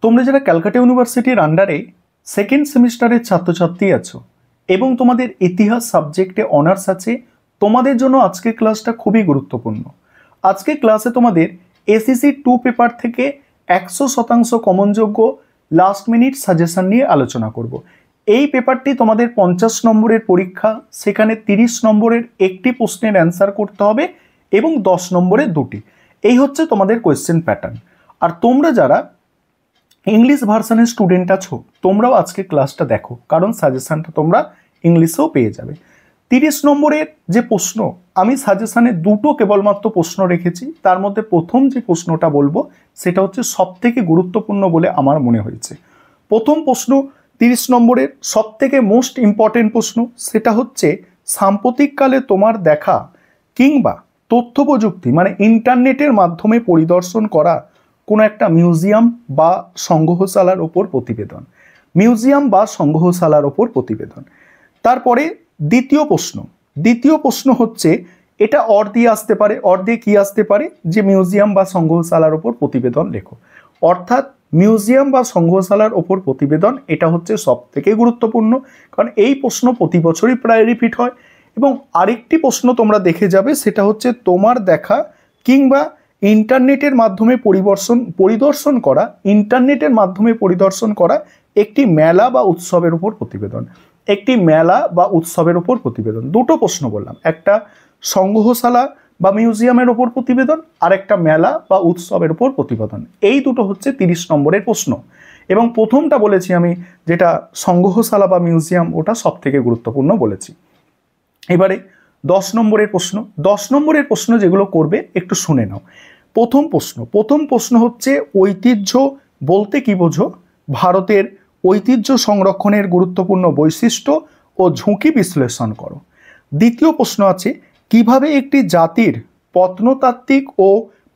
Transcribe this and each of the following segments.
তোমরা যারা ক্যালকাটা ইউনিভার্সিটির আন্ডারে সেকেন্ড সেমিস্টারের ছাত্রছাত্রী আছো এবং তোমাদের ইতিহাস সাবজেক্টে অনার্স আছে, তোমাদের জন্য আজকের ক্লাসটা খুবই গুরুত্বপূর্ণ। আজকে ক্লাসে তোমাদের এসএসসি 2 পেপার থেকে 100% কমনযোগ্য লাস্ট মিনিট সাজেশন নিয়ে আলোচনা করব। এই পেপারটি তোমাদের 50 নম্বরের পরীক্ষা, সেখানে 30 নম্বরের একটি প্রশ্নের অ্যান্সার করতে হবে এবং 10 নম্বরের দুটি। এই হচ্ছে তোমাদের কোয়েশ্চেন প্যাটার্ন। আর তোমরা যারা ইংলিশ ভার্সনের স্টুডেন্ট আছো, তোমরাও আজকে ক্লাসটা দেখো, কারণ সাজেশনটা তোমরা ইংলিশেও পেয়ে যাবে। 30 নম্বরের যে প্রশ্ন, আমি সাজেশনে দুটো কেবলমাত্র প্রশ্ন রেখেছি। তার মধ্যে প্রথম যে প্রশ্নটা বলবো সেটা হচ্ছে সবথেকে গুরুত্বপূর্ণ বলে আমার মনে হয়েছে। প্রথম প্রশ্ন 30 নম্বরের সবথেকে মোস্ট ইম্পর্টেন্ট প্রশ্ন, সেটা হচ্ছে সাম্প্রতিককালে তোমার দেখা কিংবা তথ্য প্রযুক্তি মানে ইন্টারনেটের মাধ্যমে পরিদর্শন করা কোনো একটা মিউজিয়াম বা সংগ্রহশালার ওপর প্রতিবেদন। মিউজিয়াম বা সংগ্রহশালার ওপর প্রতিবেদন। তারপরে দ্বিতীয় প্রশ্ন হচ্ছে, এটা অর দিয়ে আসতে পারে। অর দিয়ে কি আসতে পারে? যে মিউজিয়াম বা সংগ্রহশালার ওপর প্রতিবেদন লেখো। অর্থাৎ মিউজিয়াম বা সংগ্রহশালার ওপর প্রতিবেদন, এটা হচ্ছে সব থেকে গুরুত্বপূর্ণ, কারণ এই প্রশ্ন প্রতি বছরই প্রায় রিপিট হয়। এবং আরেকটি প্রশ্ন তোমরা দেখে যাবে, সেটা হচ্ছে তোমার দেখা কিংবা ইন্টারনেটের মাধ্যমে পরিদর্শন করা একটি মেলা বা উৎসবের উপর প্রতিবেদন। একটি মেলা বা উৎসবের উপর প্রতিবেদন। দুটো প্রশ্ন বললাম, একটা সংগ্রহশালা বা মিউজিয়ামের উপর প্রতিবেদন, আর একটা মেলা বা উৎসবের উপর প্রতিবেদন। এই দুটো হচ্ছে 30 নম্বরের প্রশ্ন। এবং প্রথমটা বলেছি আমি, যেটা সংগ্রহশালা বা মিউজিয়াম, ওটা সব থেকে গুরুত্বপূর্ণ বলেছি। এবারে 10 নম্বরের প্রশ্ন যেগুলো করবে একটু শুনে নাও। প্রথম প্রশ্ন হচ্ছে, ঐতিহ্য বলতে কি বোঝো? ভারতের ঐতিহ্য সংরক্ষণের গুরুত্বপূর্ণ বৈশিষ্ট্য ও ঝুঁকি বিশ্লেষণ করো। দ্বিতীয় প্রশ্ন আছে, কিভাবে একটি জাতির প্রত্নতাত্ত্বিক ও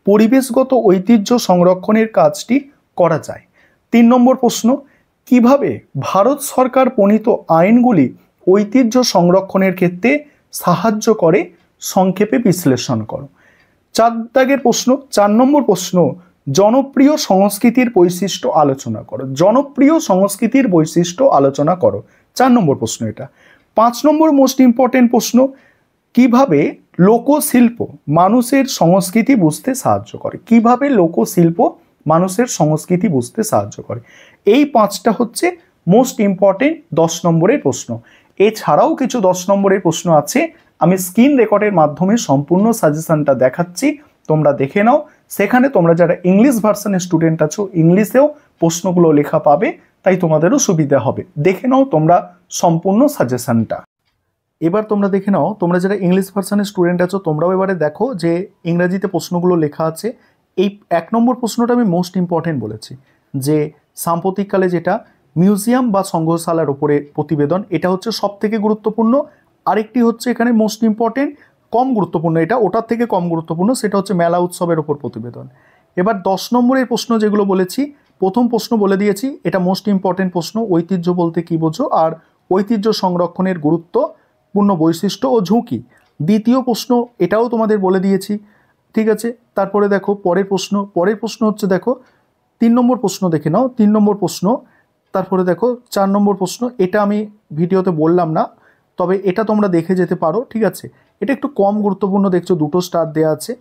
পরিবেশগত ঐতিহ্য সংরক্ষণের কাজটি করা যায়। 3 নম্বর প্রশ্ন, কিভাবে ভারত সরকার প্রণীত আইনগুলি ঐতিহ্য সংরক্ষণের ক্ষেত্রে সাহায্য করে, সংক্ষেপে বিশ্লেষণ করো। 4 নম্বর প্রশ্ন, জনপ্রিয় সংস্কৃতির বৈশিষ্ট্য আলোচনা করো। 4 নম্বর প্রশ্ন এটা। 5 নম্বর মোস্ট ইম্পর্টেন্ট প্রশ্ন, কিভাবে লোকশিল্প মানুষের সংস্কৃতি বুঝতে সাহায্য করে। এই 5টা হচ্ছে মোস্ট ইম্পর্টেন্ট 10 নম্বরের প্রশ্ন। এছাড়াও কিছু 10 নম্বরের প্রশ্ন আছে, আমি স্ক্রিন রেকর্ডের মাধ্যমে সম্পূর্ণ সাজেশনটা দেখাচ্ছি, তোমরা দেখে নাও। সেখানে তোমরা যারা ইংলিশ ভার্সনের স্টুডেন্ট আছো, ইংলিশেও প্রশ্নগুলো লেখা পাবে, তাই তোমাদেরও সুবিধা হবে। দেখে নাও তোমরা সম্পূর্ণ সাজেশনটা। এবার তোমরা দেখে নাও, তোমরা যারা ইংলিশ ভার্সনের স্টুডেন্ট আছো, তোমরাও এবারে দেখো যে ইংরেজিতে প্রশ্নগুলো লেখা আছে। এই 1 নম্বর প্রশ্নটা আমি মোস্ট ইম্পর্টেন্ট বলেছি, যে সাম্প্রতিককালে যেটা মিউজিয়াম বা সংগ্রহশালার উপরে প্রতিবেদন, এটা হচ্ছে সব থেকে গুরুত্বপূর্ণ। আরেকটি হচ্ছে এখানে মোস্ট ইম্পর্টেন্ট, কম গুরুত্বপূর্ণ, এটা ওটার থেকে কম গুরুত্বপূর্ণ, সেটা হচ্ছে মেলা উৎসবের উপর প্রতিবেদন। এবার 10 নম্বরের প্রশ্ন যেগুলো বলেছি, প্রথম প্রশ্ন বলে দিয়েছি, এটা মোস্ট ইম্পর্টেন্ট প্রশ্ন, ঐতিহ্য বলতে কি বোঝো, আর ঐতিহ্য সংরক্ষণের গুরুত্বপূর্ণ বৈশিষ্ট্য ও ঝুঁকি। দ্বিতীয় প্রশ্ন, এটাও তোমাদের বলে দিয়েছি, ঠিক আছে। তারপরে দেখো পরের প্রশ্ন হচ্ছে, দেখো 3 নম্বর প্রশ্ন দেখে নাও। 3 নম্বর প্রশ্ন, তারপরে দেখো 4 নম্বর প্রশ্ন, এটা আমি ভিডিওতে বললাম না, তবে এটা তোমরা দেখে যেতে পারো, ঠিক আছে। এটা একটু কম গুরুত্বপূর্ণ, দেখছো 2টো স্টার দেওয়া আছে।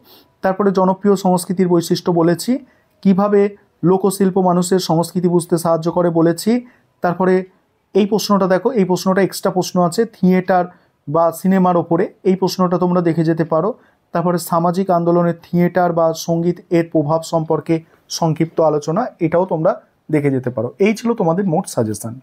তারপরে জনপ্রিয় সংস্কৃতির বৈশিষ্ট্য বলেছি, কিভাবে লোকশিল্প মানুষের সংস্কৃতি বুঝতে সাহায্য করে বলেছি। তারপরে এই প্রশ্নটা দেখো, এই প্রশ্নটা এক্সট্রা প্রশ্ন আছে থিয়েটার বা সিনেমার ওপরে, এই প্রশ্নটা তোমরা দেখে যেতে পারো। তারপরে সামাজিক আন্দোলনের থিয়েটার বা সঙ্গীত এর প্রভাব সম্পর্কে সংক্ষিপ্ত আলোচনা, এটাও তোমরা দেখে যেতে পারো। এই ছিল তোমাদের মোট সাজেশন।